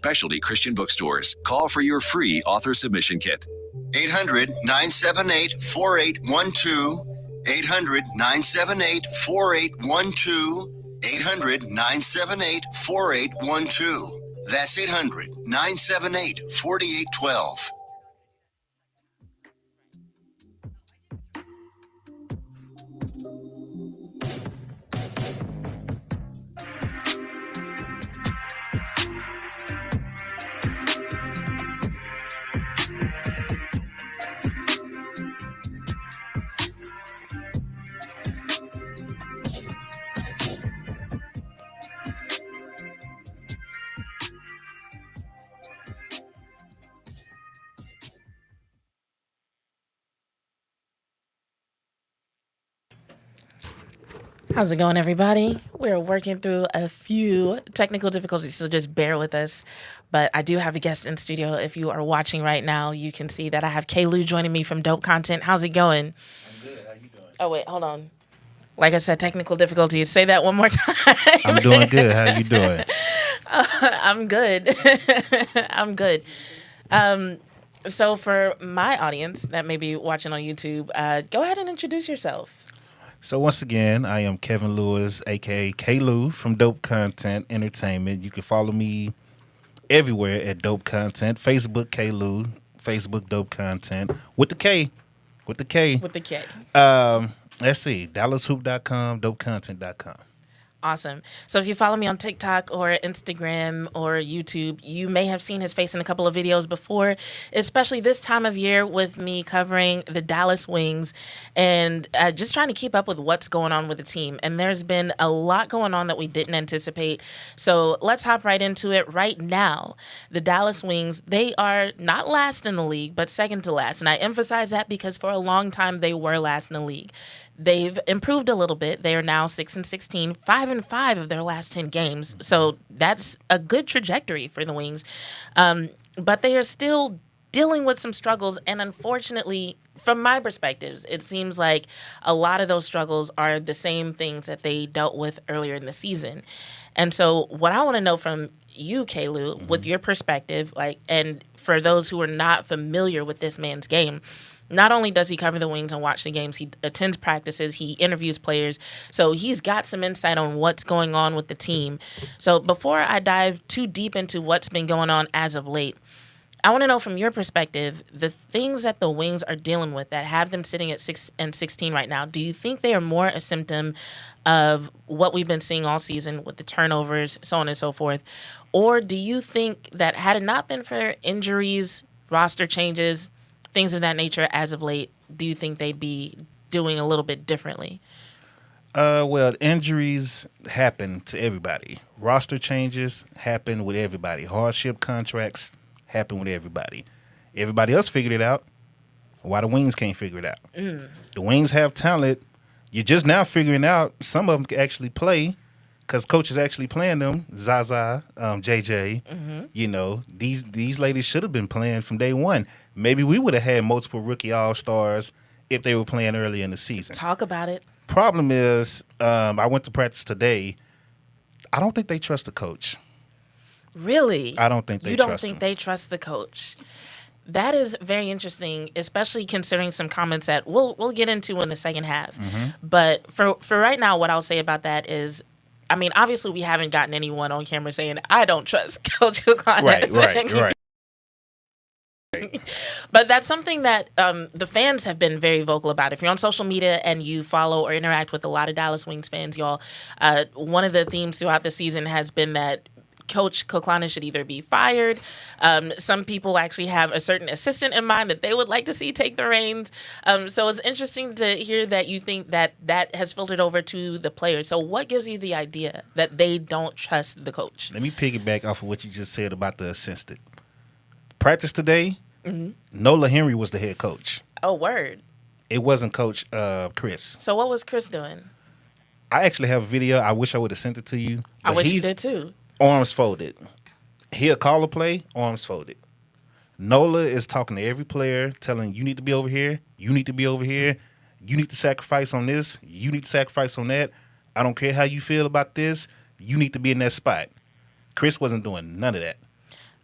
specialty Christian bookstores. Call for your free author submission kit. 800-978-4812. 800-978-4812. 800-978-4812. That's 800-978-4812. How's it going, everybody? We're working through a few technical difficulties, so just bear with us. But I do have a guest in studio. If you are watching right now, you can see that I have K-Lew joining me from Dope Content. How's it going? I'm good. How you doing? Oh, wait, hold on. Like I said, technical difficulties. Say that one more time. I'm doing good. How you doing? I'm good. I'm good. So for my audience that may be watching on YouTube, go ahead and introduce yourself. So once again, I am Kevin Lewis, a.k.a. K-Lew from Dope Content Entertainment. You can follow me everywhere at Dope Content. Facebook, K-Lew. Facebook, Dope Content. With the K. With the K. With the K. Let's see. DallasHoop.com, DopeContent.com. Awesome. So if you follow me on TikTok or Instagram or YouTube, you may have seen his face in a couple of videos before, especially this time of year with me covering the Dallas Wings and just trying to keep up with what's going on with the team. And there's been a lot going on that we didn't anticipate. So let's hop right into it right now. The Dallas Wings, they are not last in the league, but second to last. And I emphasize that because for a long time they were last in the league. They've improved a little bit. They are now 6-16, 5-5 of their last 10 games. So that's a good trajectory for the Wings. But they are still dealing with some struggles. And unfortunately, from my perspectives, it seems like a lot of those struggles are the same things that they dealt with earlier in the season. And so what I want to know from you, K-Lew, with your perspective, and for those who are not familiar with this man's game, not only does he cover the Wings and watch the games, he attends practices, he interviews players, so he's got some insight on what's going on with the team. So before I dive too deep into what's been going on as of late, I want to know from your perspective, the things that the Wings are dealing with that have them sitting at 6-16 right now, do you think they are more a symptom of what we've been seeing all season with the turnovers, so on and so forth? Or do you think that had it not been for injuries, roster changes, things of that nature as of late, do you think they'd be doing a little bit differently? Well, injuries happen to everybody. Roster changes happen with everybody. Hardship contracts happen with everybody. Everybody else figured it out. Why the Wings can't figure it out? The Wings have talent. You're just now figuring out some of them can actually play because coach is actually playing them. Zaza, JJ, you know, these ladies should have been playing from day one. Maybe we would have had multiple rookie all-stars if they were playing early in the season. Talk about it. Problem is, I went to practice today. I don't think they trust the coach. Really? I don't think they trust him. You don't think they trust the coach? That is very interesting, especially considering some comments that we'll get into in the second half. But for right now, what I'll say about that is, I mean, obviously we haven't gotten anyone on camera saying, I don't trust Coach Koclanes. Right. But that's something that the fans have been very vocal about. If you're on social media and you follow or interact with a lot of Dallas Wings fans, y'all, one of the themes throughout the season has been that Coach Koclanes should either be fired. Some people actually have a certain assistant in mind that they would like to see take the reins. So it's interesting to hear that you think that that has filtered over to the players. So what gives you the idea that they don't trust the coach? Let me piggyback off of what you just said about the assistant. Practice today, Nola Henry was the head coach. Oh, word. It wasn't Coach Chris. So what was Chris doing? I actually have a video. I wish I would have sent it to you. I wish you did too. Arms folded. He'll call a play, arms folded. Nola is talking to every player, telling you need to be over here, you need to be over here, you need to sacrifice on this, you need to sacrifice on that. I don't care how you feel about this, you need to be in that spot. Chris wasn't doing none of that.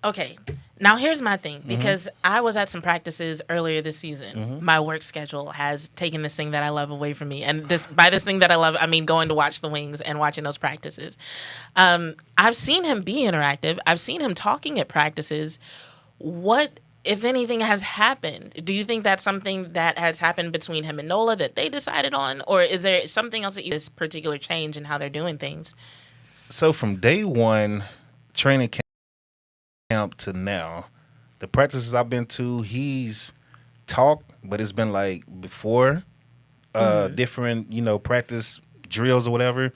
Okay. Now, here's my thing, because I was at some practices earlier this season. My work schedule has taken this thing that I love away from me. And by this thing that I love, I mean going to watch the Wings and watching those practices. I've seen him be interactive. I've seen him talking at practices. What, if anything, has happened? Do you think that's something that has happened between him and Nola that they decided on? Or is there something else that this particular change in how they're doing things? So from day one, training camp to now, the practices I've been to, he's talked, but it's been like before different, practice drills or whatever,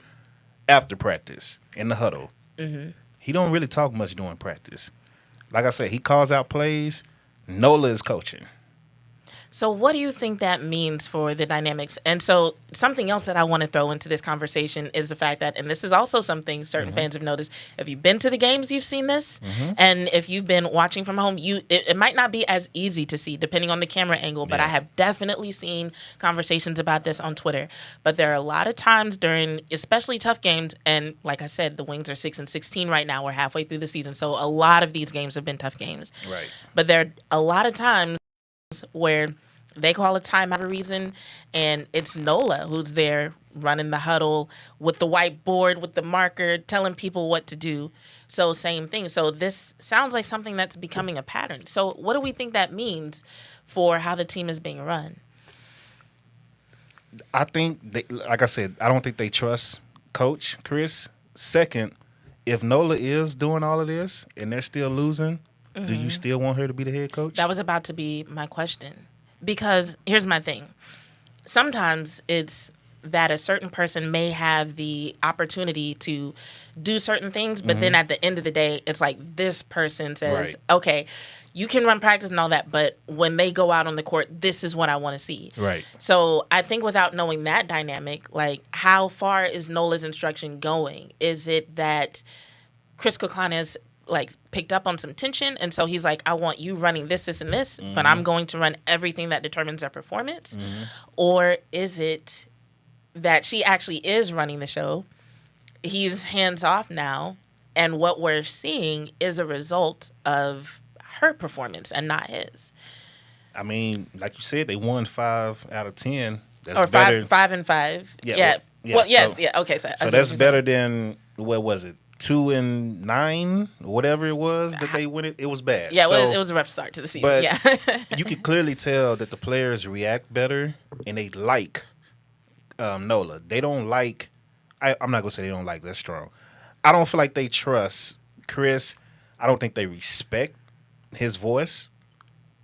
after practice in the huddle. He don't really talk much during practice. Like I said, he calls out plays. Nola is coaching. So what do you think that means for the dynamics? And so something else that I want to throw into this conversation is the fact that, and this is also something certain fans have noticed, if you've been to the games, you've seen this. And if you've been watching from home, it might not be as easy to see depending on the camera angle, but I have definitely seen conversations about this on Twitter. But there are a lot of times during especially tough games, and like I said, the Wings are 6-16 right now. We're halfway through the season. So a lot of these games have been tough games. Right. But there are a lot of times where they call a timeout for a reason, and it's Nola who's there running the huddle with the whiteboard, with the marker, telling people what to do. So same thing. So this sounds like something that's becoming a pattern. So what do we think that means for how the team is being run? I think, like I said, I don't think they trust Coach Chris. Second, if Nola is doing all of this and they're still losing, do you still want her to be the head coach? That was about to be my question. Because here's my thing. Sometimes it's that a certain person may have the opportunity to do certain things, but then at the end of the day, it's like this person says, okay, you can run practice and all that, but when they go out on the court, this is what I want to see. Right. So I think without knowing that dynamic, like how far is Nola's instruction going? Is it that Chris Koclanes picked up on some tension, and so he's like, I want you running this, this, and this, but I'm going to run everything that determines their performance? Or is it that she actually is running the show, he's hands off now, and what we're seeing is a result of her performance and not his? I mean, like you said, they won 5 out of 10. That's or better. 5 and 5. Yeah. Well, yes. So, yeah. Okay. So that's better than, what was it? 2 and 9, whatever it was that they win it. It was bad. Yeah, so, it was a rough start to the season. But Yeah. you could clearly tell that the players react better and they like Nola. They don't like. I'm not gonna say they don't like. That's strong. I don't feel like they trust Chris. I don't think they respect his voice,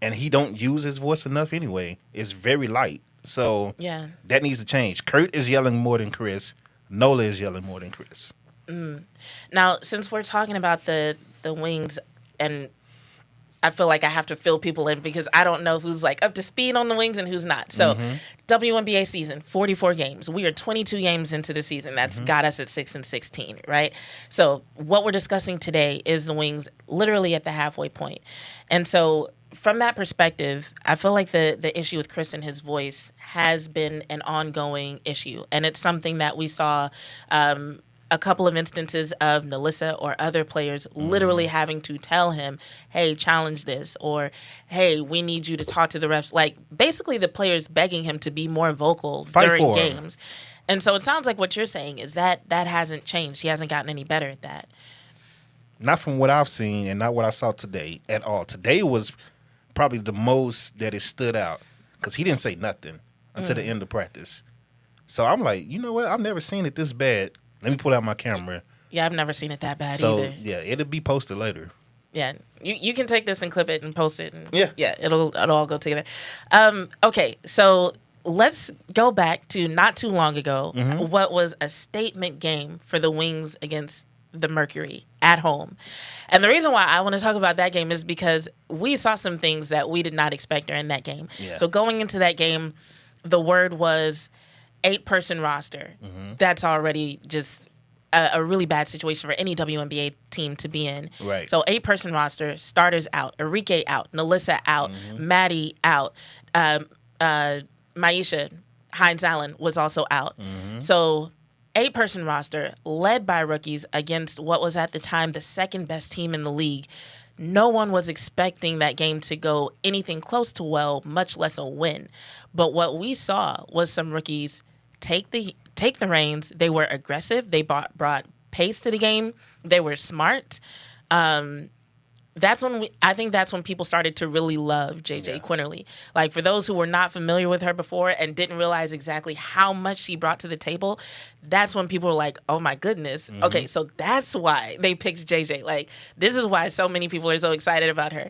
and he don't use his voice enough anyway. It's very light. So Yeah. that needs to change. Kurt is yelling more than Chris. Nola is yelling more than Chris. Now, since we're talking about the Wings, and I feel like I have to fill people in because I don't know who's up to speed on the Wings and who's not. So, WNBA season, 44 games. We are 22 games into the season. That's got us at 6-16, right? So, what we're discussing today is the Wings literally at the halfway point. And so, from that perspective, I feel like the issue with Chris and his voice has been an ongoing issue. And it's something that we saw a couple of instances of Nalissa or other players literally having to tell him, hey, challenge this, or hey, we need you to talk to the refs. Basically the players begging him to be more vocal during games. And so it sounds like what you're saying is that hasn't changed. He hasn't gotten any better at that. Not from what I've seen and not what I saw today at all. Today was probably the most that it stood out because he didn't say nothing until the end of practice. So I'm like, you know what? I've never seen it this bad. Let me pull out my camera. Yeah, I've never seen it that bad So, either. yeah, it'll be posted later. Yeah, you can take this and clip it and post it. And Yeah. It'll all go together. Okay, so let's go back to not too long ago. What was a statement game for the Wings against the Mercury at home. And the reason why I want to talk about that game is because we saw some things that we did not expect during that game. Yeah. So going into that game, the word was 8-person roster. That's already just a really bad situation for any WNBA team to be in. Right. So 8-person roster, starters out, Arike out, Nalissa out, Maddie out, Maisha Hines-Allen was also out. So 8-person roster led by rookies against what was at the time the second best team in the league. no one was expecting that game to go anything close to well, much less a win. But what we saw was some rookies take the reins. They were aggressive. They brought pace to the game. They were smart. I think that's when people started to really love JJ Quinerly. Like, for those who were not familiar with her before and didn't realize exactly how much she brought to the table, that's when people were like, oh my goodness. Mm-hmm. Okay, so that's why they picked JJ. Like, this is why so many people are so excited about her.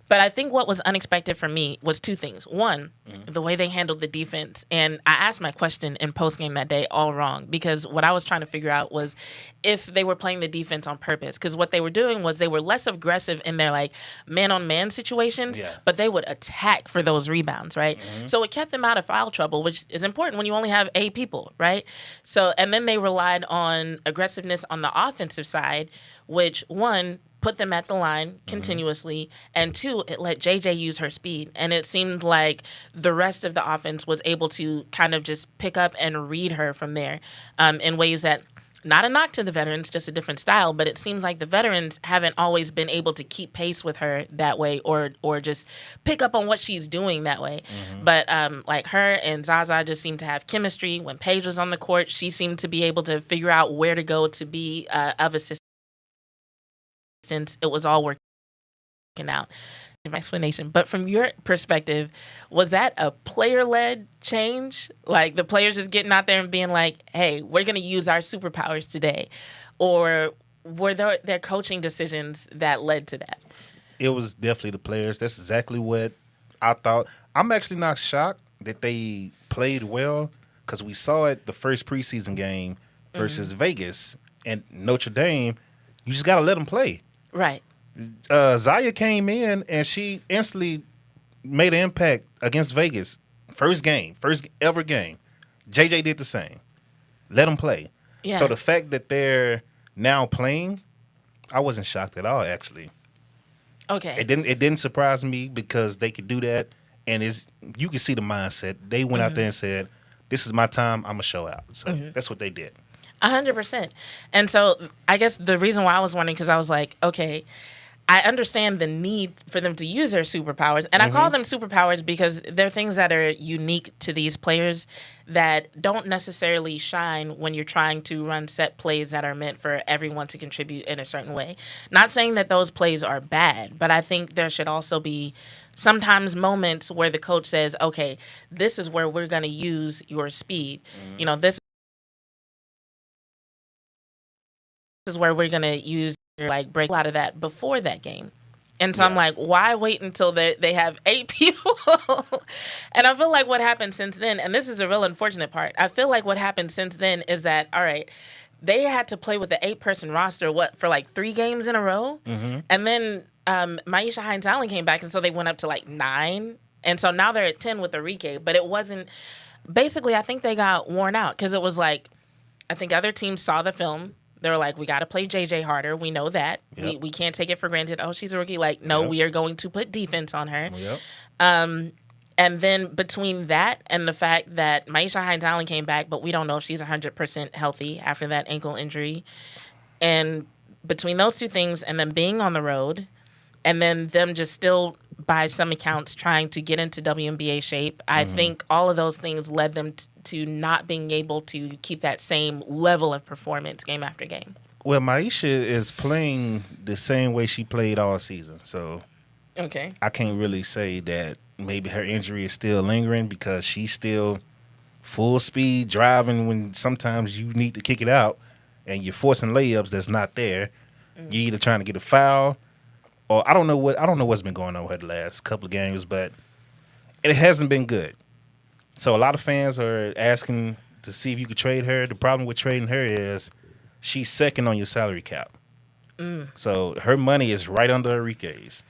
But I think what was unexpected for me was two things. One, the way they handled the defense. And I asked my question in postgame that day all wrong, because what I was trying to figure out was if they were playing the defense on purpose. Because what they were doing was they were less aggressive in their like man-on-man situations, but they would attack for those rebounds, right? Mm-hmm. So it kept them out of foul trouble, which is important when you only have 8 people, right? So, and then they relied on aggressiveness on the offensive side, which, one, put them at the line continuously, and 2, it let JJ use her speed. And it seemed like the rest of the offense was able to kind of just pick up and read her from there in ways that, not a knock to the veterans, just a different style, but it seems like the veterans haven't always been able to keep pace with her that way or just pick up on what she's doing that way. Mm-hmm. But like her and Zaza just seemed to have chemistry. When Paige was on the court, she seemed to be able to figure out where to go to be of assistance. It was all working out. My explanation. But from your perspective, was that a player-led change? Like the players just getting out there and being like, hey, we're going to use our superpowers today? Or were there coaching decisions that led to that? It was definitely the players. That's exactly what I thought. I'm actually not shocked that they played well, because we saw it the first preseason game versus Vegas and Notre Dame. You just got to let them play. Right. Zaya came in and she instantly made an impact against Vegas. First ever game. JJ did the same. Let them play. Yeah. So the fact that they're now playing, I wasn't shocked at all, actually. Okay. It didn't surprise me, because they could do that, and you can see the mindset. They went out there and said, "This is my time. I'm gonna show out." So that's what they did. 100%. And so I guess the reason why I was wondering, because I was like, okay, I understand the need for them to use their superpowers. And I call them superpowers because they're things that are unique to these players that don't necessarily shine when you're trying to run set plays that are meant for everyone to contribute in a certain way. Not saying that those plays are bad, but I think there should also be sometimes moments where the coach says, okay, this is where we're going to use your speed. You know, this is where we're going to use like break out of that before that game. And so I'm like, why wait until they have 8 people? And I feel like what happened since then, and this is a real unfortunate part, I feel like what happened since then is that, all right, they had to play with the 8-person roster, for like 3 games in a row? And then Myisha Hines-Allen came back, and so they went up to like 9. And so now they're at 10 with Arike. But it wasn't, basically, I think they got worn out, because it was like, I think other teams saw the film. They were like, we got to play JJ harder. We know that. Yep. We can't take it for granted. Oh, she's a rookie. Like, no, we are going to put defense on her. Yep. And then between that and the fact that Myisha Hines-Allen came back, but we don't know if she's 100% healthy after that ankle injury. And between those two things and then being on the road and then them just still, by some accounts, trying to get into WNBA shape, I think all of those things led them to not being able to keep that same level of performance game after game. Well, Myisha is playing the same way she played all season, so I can't really say that maybe her injury is still lingering, because she's still full speed driving when sometimes you need to kick it out and you're forcing layups that's not there. You're either trying to get a foul, or I don't know what's been going on with her the last couple of games, but it hasn't been good. So a lot of fans are asking to see if you could trade her. The problem with trading her is she's second on your salary cap. So her money is right under Arike's.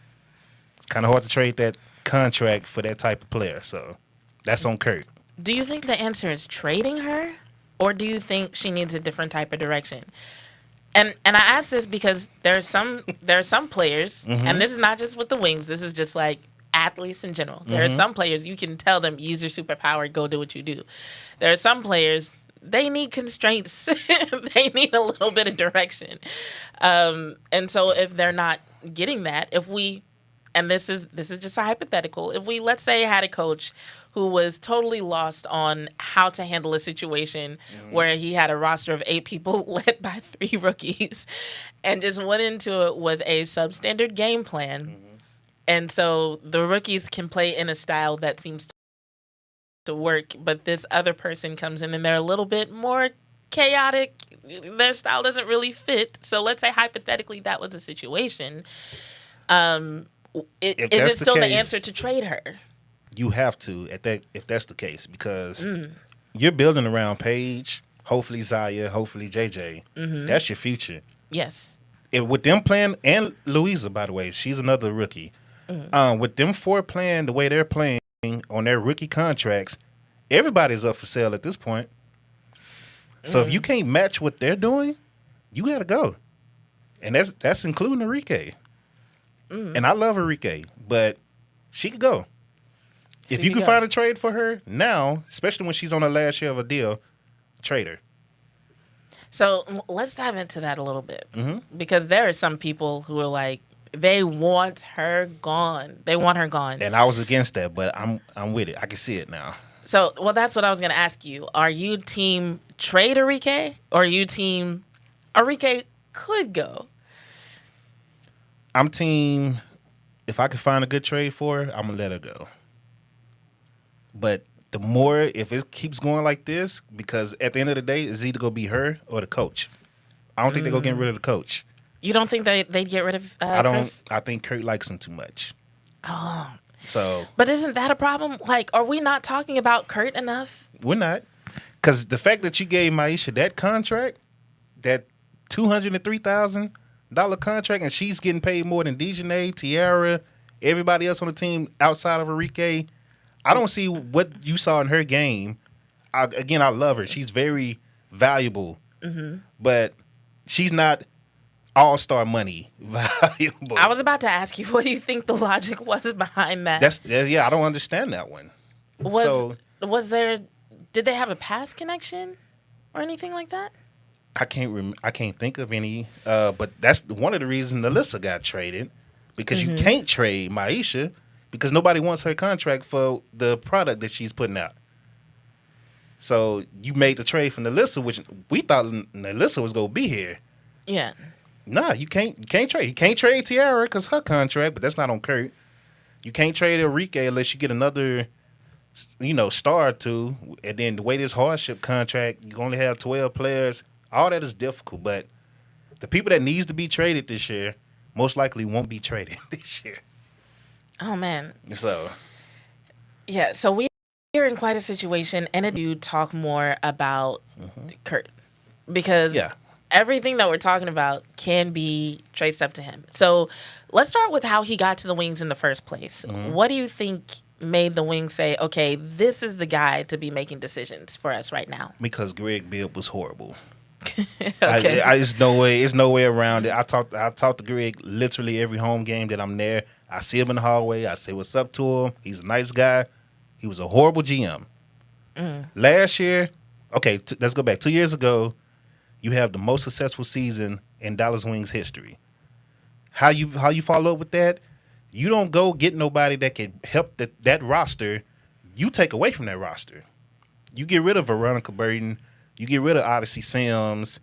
It's kind of hard to trade that contract for that type of player. So that's on Kurt. Do you think the answer is trading her, or do you think she needs a different type of direction? And I ask this because there are some players, and this is not just with the Wings. This is just like athletes in general. There are some players you can tell them, use your superpower, go do what you do. There are some players they need constraints. They need a little bit of direction. And so if they're not getting that, and this is just a hypothetical, if we, let's say, had a coach who was totally lost on how to handle a situation where he had a roster of 8 people led by 3 rookies and just went into it with a substandard game plan. And so the rookies can play in a style that seems to work, but this other person comes in and they're a little bit more chaotic. Their style doesn't really fit. So let's say hypothetically that was a situation. Is it still the answer to trade her? You have to, if that's the case, because you're building around Paige, hopefully Zaya, hopefully JJ. That's your future. Yes. With them playing, and Louisa, by the way, she's another rookie. With them 4 playing the way they're playing on their rookie contracts, everybody's up for sale at this point. So if you can't match what they're doing, you got to go. And that's including Arike. And I love Arike, but she could go. If you can find a trade for her now, especially when she's on the last year of a deal, trade her. So let's dive into that a little bit. Because there are some people who are like, they want her gone. They want her gone. And I was against that, but I'm with it. I can see it now. So, well, that's what I was going to ask you. Are you team trade Arike, or are you team Arike could go? I'm team, if I can find a good trade for her, I'm going to let her go. But the more, if it keeps going like this, because at the end of the day, it's either going to be her or the coach. I don't think they're going to get rid of the coach. You don't think they'd get rid of Chris? I think Kurt likes him too much. Oh. So. But isn't that a problem? Like, are we not talking about Kurt enough? We're not. Because the fact that you gave Maisha that contract, that $203,000 contract, and she's getting paid more than Dejanay, Tiara, everybody else on the team outside of Arike, I don't see what you saw in her game. I love her. She's very valuable. But she's not all-star money valuable. I was about to ask you, what do you think the logic was behind that? I don't understand that one. Did they have a past connection or anything like that? I can't think of any. But that's one of the reasons Alyssa got traded, because you can't trade Maisha because nobody wants her contract for the product that she's putting out. So you made the trade from Alyssa, which we thought Alyssa was gonna be here. Yeah. Nah, you can't trade. You can't trade Tiara because her contract, but that's not on Kurt. You can't trade Arike unless you get another, star or 2. And then the way this hardship contract, you only have 12 players. All that is difficult. But the people that needs to be traded this year most likely won't be traded this year. Oh, man. So. Yeah, so we're in quite a situation, and I do talk more about Kurt. Because everything that we're talking about can be traced up to him. So let's start with how he got to the Wings in the first place. What do you think made the Wings say, okay, this is the guy to be making decisions for us right now? Because Greg Bibb was horrible. Okay. There's no way around it. I talk to Greg literally every home game that I'm there. I see him in the hallway. I say what's up to him. He's a nice guy. He was a horrible GM. Last year, let's go back. 2 years ago, you have the most successful season in Dallas Wings history. How you follow up with that? You don't go get nobody that can help that roster. You take away from that roster. You get rid of Veronica Burton. You get rid of Odyssey Sims.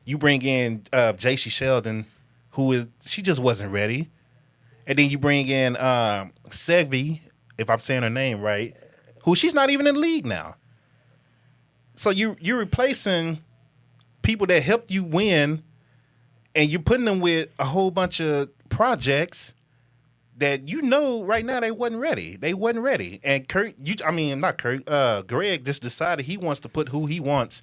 You bring in J.C. Sheldon, she just wasn't ready. And then you bring in Sevi, if I'm saying her name right, who she's not even in the league now. So you're replacing people that helped you win, and you're putting them with a whole bunch of projects that right now they wasn't ready. They wasn't ready. And Greg just decided he wants to put who he wants.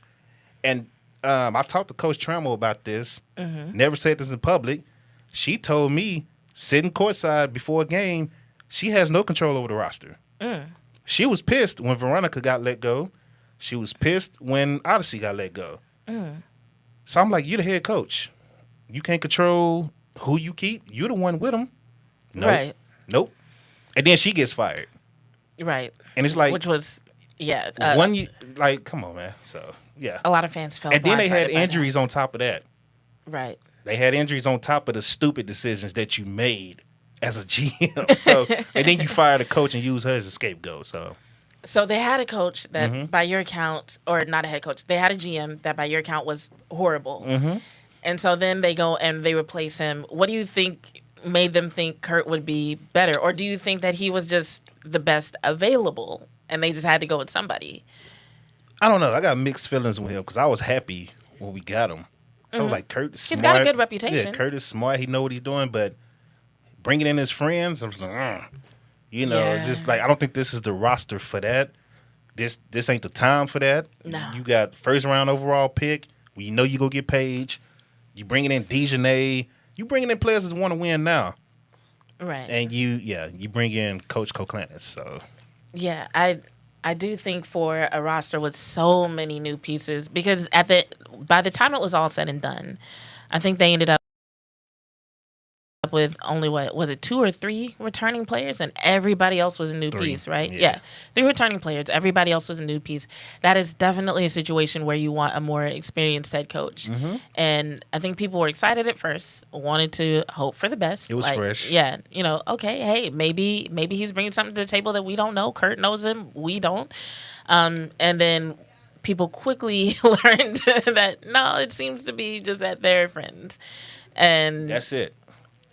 And I talked to Coach Trammell about this. Never said this in public. She told me, sitting courtside before a game, she has no control over the roster. She was pissed when Veronica got let go. She was pissed when Odyssey got let go. So I'm like, you're the head coach. You can't control who you keep. You're the one with them. Nope. Right. Nope. And then she gets fired. Right. And it's like, which was, yeah. come on, man. So Yeah. A lot of fans felt And then they blindsided had by that. injuries on top of that. Right. They had injuries on top of the stupid decisions that you made as a GM. So, and then you fire the coach and use her as a scapegoat. So they had a coach that, Mm-hmm. by your account, or not a head coach, they had a GM that, by your account, was horrible. Mm-hmm. And so then they go and they replace him. What do you think made them think Kurt would be better? Or do you think that he was just the best available and they just had to go with somebody? I don't know. I got mixed feelings with him because I was happy when we got him. I was like, Kurt is smart. He's got a good reputation. Yeah, Kurt is smart. He know what he's doing. But bringing in his friends, I was like, Yeah. just like, I don't think this is the roster for that. This ain't the time for that. No. You got first round overall pick. Well, you know you go get Paige. You bringing in Dejanay. You bringing in players that want to win now. Right. And you bring in Coach Koclanes. So Yeah, I do think for a roster with so many new pieces, because by the time it was all said and done, I think they ended up with only, what was it, 2 or 3 returning players, and everybody else was a new 3, piece, right? yeah. 3 returning players, everybody else was a new piece. That is definitely a situation where you want a more experienced head coach. Mm-hmm. And I think people were excited at first, wanted to hope for the best. It was fresh. Yeah, okay, hey, maybe he's bringing something to the table that we don't know. Kurt knows him, we don't. And then people quickly learned that no, it seems to be just that they're friends. And that's it.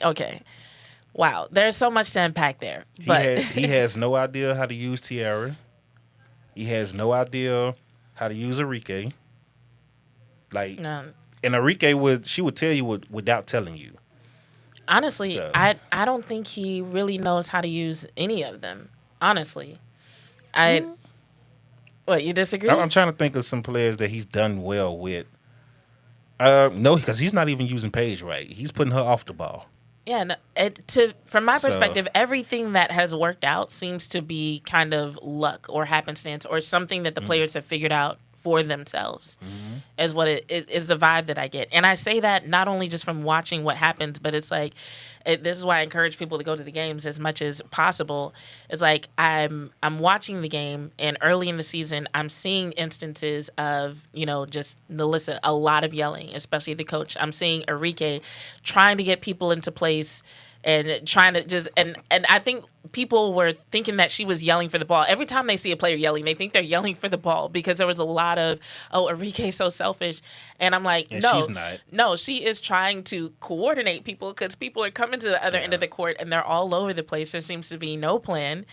okay. Wow. There's so much to unpack there. But He has no idea how to use Tiara. He has no idea how to use Arike. Like, no, and Arike she would tell you without telling you. honestly, So- I don't think he really knows how to use any of them. Honestly. What, you disagree? I'm trying to think of some players that he's done well with. No, because he's not even using Paige right. He's putting her off the ball. Yeah, no, from my So- perspective, everything that has worked out seems to be kind of luck or happenstance or something that the players have figured out for themselves, is what it is the vibe that I get. And I say that not only just from watching what happens, but it's like, this is why I encourage people to go to the games as much as possible. It's like I'm watching the game, and early in the season, I'm seeing instances of, just Nalissa, a lot of yelling, especially the coach. I'm seeing Arike trying to get people into place and trying to just and I think people were thinking that she was yelling for the ball. Every time they see a player yelling, they think they're yelling for the ball because there was a lot of, Arike's so selfish. And I'm like, And no, she's not. No, she is trying to coordinate people because people are coming to the other end of the court and they're all over the place. There seems to be no plan,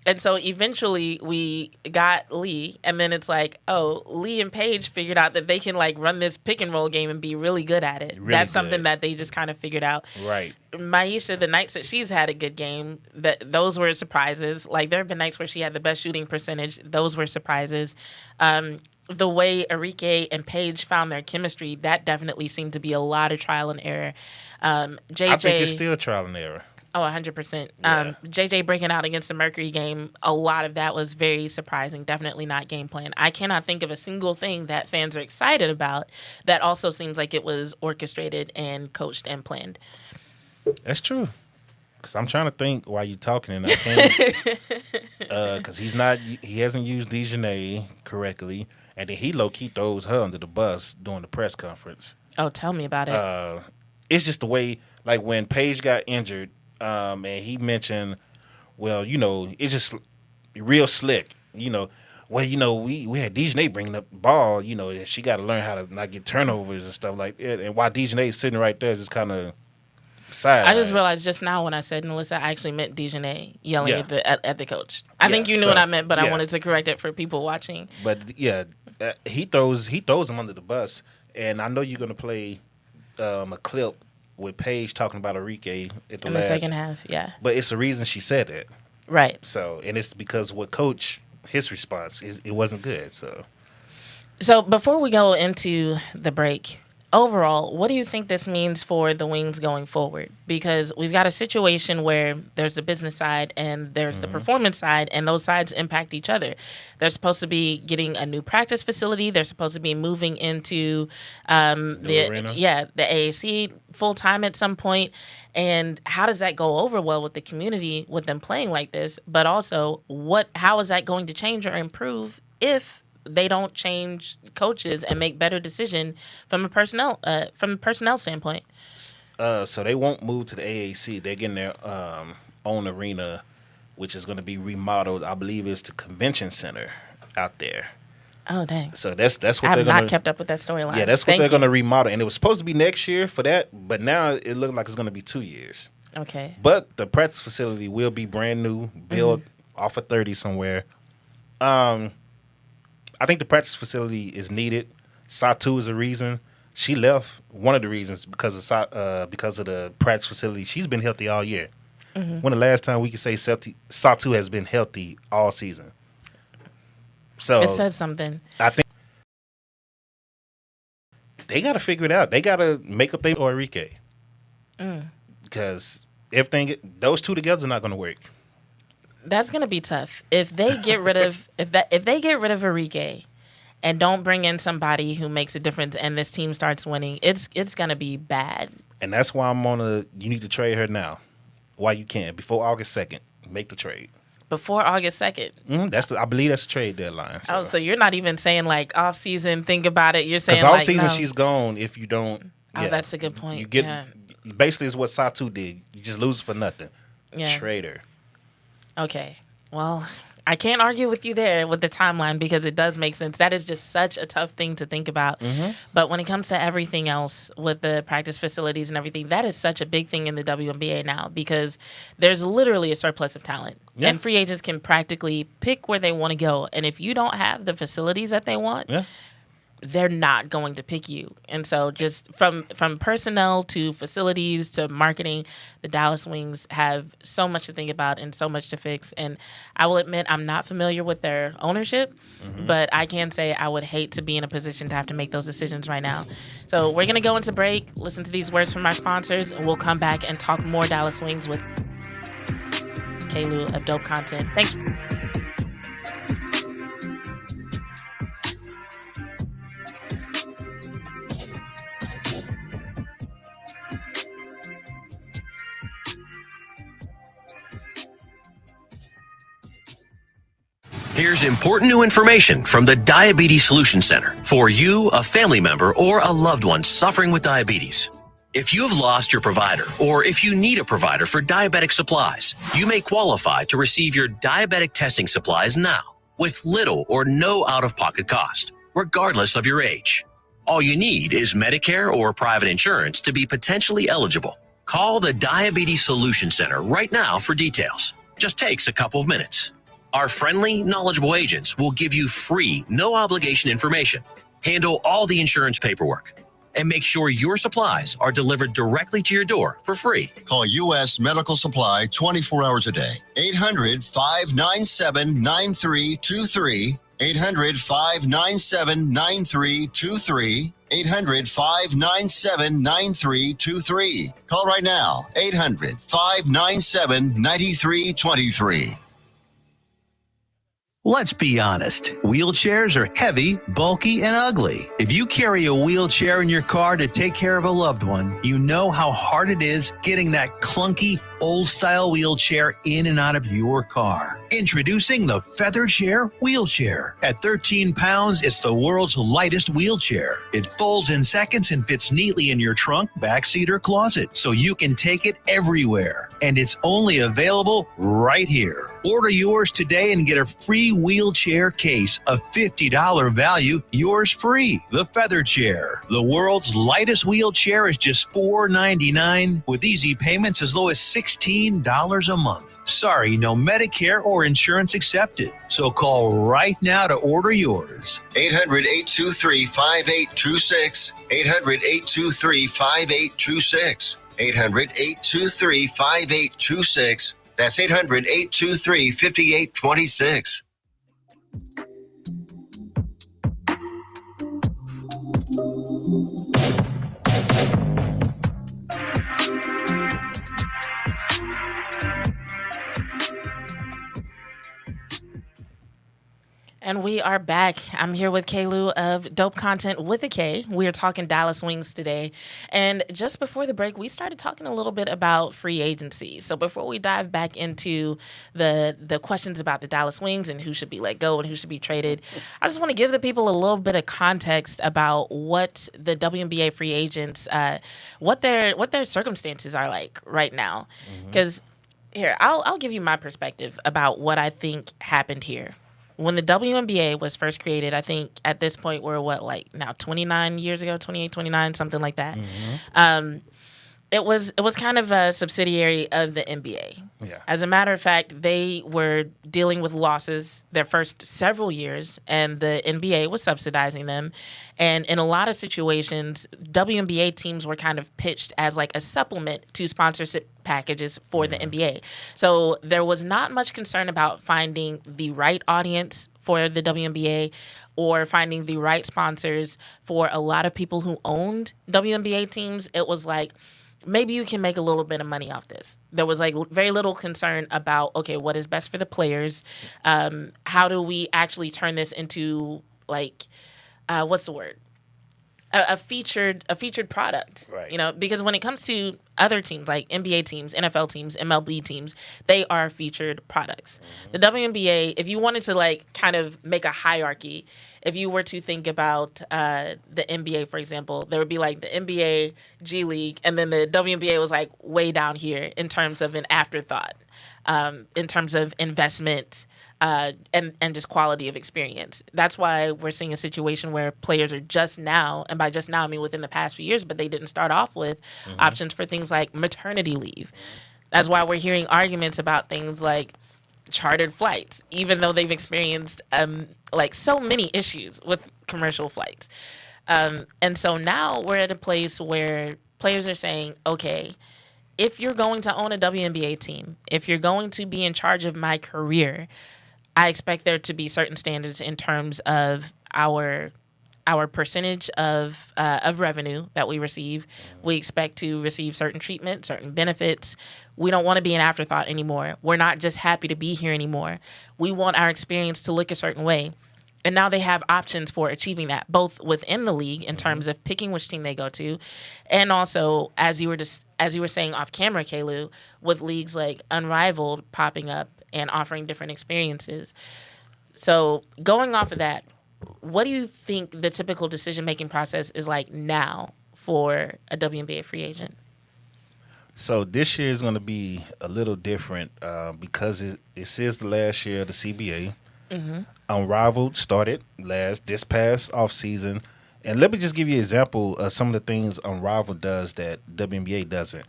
And so eventually we got Lee, and then it's like, Lee and Paige figured out that they can run this pick and roll game and be really good at it. Really That's good. something that they just kind of figured out. Right. Maisha, the nights that she's had a good game, those were surprises. There have been nights where she had the best shooting percentage. Those were surprises. The way Arike and Paige found their chemistry, that definitely seemed to be a lot of trial and error. JJ, I think it's still trial and error. Oh, 100%. Yeah. JJ breaking out against the Mercury game, a lot of that was very surprising. Definitely not game plan. I cannot think of a single thing that fans are excited about that also seems like it was orchestrated and coached and planned. That's true. Because I'm trying to think while you're talking, and I can't. Because he hasn't used Dejanay correctly, and then he low-key throws her under the bus during the press conference. Oh, tell me about it. It's just the way, when Paige got injured, and he mentioned, it's just real slick, we had Dejanay bringing up the ball, and she got to learn how to not get turnovers and stuff like that. And while Dejanay's sitting right there, just kind of side. I just realized just now when I said Melissa, I actually meant Dejanay yelling at the coach. I think you knew what I meant, but I wanted to correct it for people watching. But he throws him under the bus, and I know you're gonna play a clip with Paige talking about Arike at the second half, yeah. But it's the reason she said it. Right. So, and it's because his response it wasn't good. So before we go into the break, overall, what do you think this means for the Wings going forward? Because we've got a situation where there's the business side and there's the performance side, and those sides impact each other. They're supposed to be getting a new practice facility. They're supposed to be moving into the arena. the AAC full time at some point. And how does that go over well with the community with them playing like this? But also, how is that going to change or improve if they don't change coaches and make better decision from a personnel standpoint. So they won't move to the AAC. They're getting their own arena, which is going to be remodeled. I believe it's the convention center out there. Oh, dang. So that's what I they're have going not kept up with that storyline. Yeah, that's what they're going to remodel. And it was supposed to be next year for that, but now it looks like it's going to be 2 years. Okay. But the practice facility will be brand new, built off of 30 somewhere. I think the practice facility is needed. Satu is a reason. She left. One of the reasons because of the practice facility. She's been healthy all year. When the last time we could say Satu has been healthy all season? So it says something. I think they got to figure it out. They got to make up their Arike. Because those two together are not going to work. That's going to be tough. If they get rid of if they get rid of Arike and don't bring in somebody who makes a difference and this team starts winning, it's going to be bad. And that's why you need to trade her now. While you can, before August 2nd, make the trade. Before August 2nd? I believe that's the trade deadline. So. So you're not even saying like off season, think about it. You're saying because like off season no. She's gone if you don't. Oh, that's a good point. You get basically is what Satu did. You just lose for nothing. Yeah. Trade her. Okay. Well, I can't argue with you there with the timeline because it does make sense. That is just such a tough thing to think about. But when it comes to everything else with the practice facilities and everything, that is such a big thing in the WNBA now because there's literally a surplus of talent. Yeah. And free agents can practically pick where they want to go. And if you don't have the facilities that they want, they're not going to pick you. And so just from personnel to facilities to marketing, the Dallas Wings have so much to think about and so much to fix. And I will admit I'm not familiar with their ownership, but I can say I would hate to be in a position to have to make those decisions right now. So we're going to go into break, listen to these words from our sponsors, and we'll come back and talk more Dallas Wings with K-Lew of Dope Content. Thanks. Here's important new information from the Diabetes Solution Center for you, a family member, or a loved one suffering with diabetes. If you have lost your provider, or if you need a provider for diabetic supplies, you may qualify to receive your diabetic testing supplies now with little or no out-of-pocket cost, regardless of your age. All you need is Medicare or private insurance to be potentially eligible. Call the Diabetes Solution Center right now for details. Just takes a couple of minutes. Our friendly, knowledgeable agents will give you free, no-obligation information, handle all the insurance paperwork, and make sure your supplies are delivered directly to your door for free. Call U.S. Medical Supply 24 hours a day. 800-597-9323. 800-597-9323. 800-597-9323. Call right now. 800-597-9323. Let's be honest. Wheelchairs are heavy, bulky, and ugly. If you carry a wheelchair in your car to take care of a loved one, you know how hard it is getting that clunky, old-style wheelchair in and out of your car. Introducing the Feather Chair Wheelchair. At 13 pounds, it's the world's lightest wheelchair. It folds in seconds and fits neatly in your trunk, backseat, or closet, so you can take it everywhere. And it's only available right here. Order yours today and get a free wheelchair case, a $50 value, yours free. The Feather Chair. The world's lightest wheelchair is just $4.99 with easy payments as low as $16 a month. Sorry, no Medicare or insurance accepted. So call right now to order yours. 800-823-5826. 800-823-5826. 800-823-5826. That's 800-823-5826. And we are back. I'm here with K-Lew of Dope Content with a K. We are talking Dallas Wings today. And just before the break, we started talking a little bit about free agency. So before we dive back into the questions about the Dallas Wings and who should be let go and who should be traded, I just want to give the people a little bit of context about what the WNBA free agents, what their circumstances are like right now. Because here, I'll give you my perspective about what I think happened here. When the WNBA was first created, I think at this point we're now 29 years ago, 28, 29, something like that. It was kind of a subsidiary of the NBA. Yeah. As a matter of fact, they were dealing with losses their first several years, and the NBA was subsidizing them. And in a lot of situations, WNBA teams were kind of pitched as like a supplement to sponsorship packages for the NBA. So there was not much concern about finding the right audience for the WNBA or finding the right sponsors for a lot of people who owned WNBA teams. It was like, maybe you can make a little bit of money off this. There was like very little concern about, okay, what is best for the players? How do we actually turn this into like, what's the word? A featured product, Right. You know, because when it comes to other teams like NBA teams, NFL teams, MLB teams, they are featured products. The WNBA, if you wanted to like kind of make a hierarchy, if you were to think about the NBA, for example, there would be like the NBA, G League, and then the WNBA was like way down here in terms of an afterthought, in terms of investment and just quality of experience. That's why we're seeing a situation where players are just now, and by just now I mean within the past few years, but they didn't start off with options for things like maternity leave. That's why we're hearing arguments about things like chartered flights, even though they've experienced like so many issues with commercial flights. And so now we're at a place where players are saying, okay, if you're going to own a WNBA team, if you're going to be in charge of my career, I expect there to be certain standards in terms of our percentage of revenue that we receive. We expect to receive certain treatment, certain benefits. We don't want to be an afterthought anymore. We're not just happy to be here anymore. We want our experience to look a certain way. And now they have options for achieving that, both within the league in terms of picking which team they go to, and also as you were saying off camera, K-Lew, with leagues like Unrivaled popping up and offering different experiences. So going off of that, what do you think the typical decision-making process is like now for a WNBA free agent? So this year is going to be a little different because it is the last year of the CBA. Unrivaled started this past off season, and let me just give you an example of some of the things Unrivaled does that WNBA doesn't.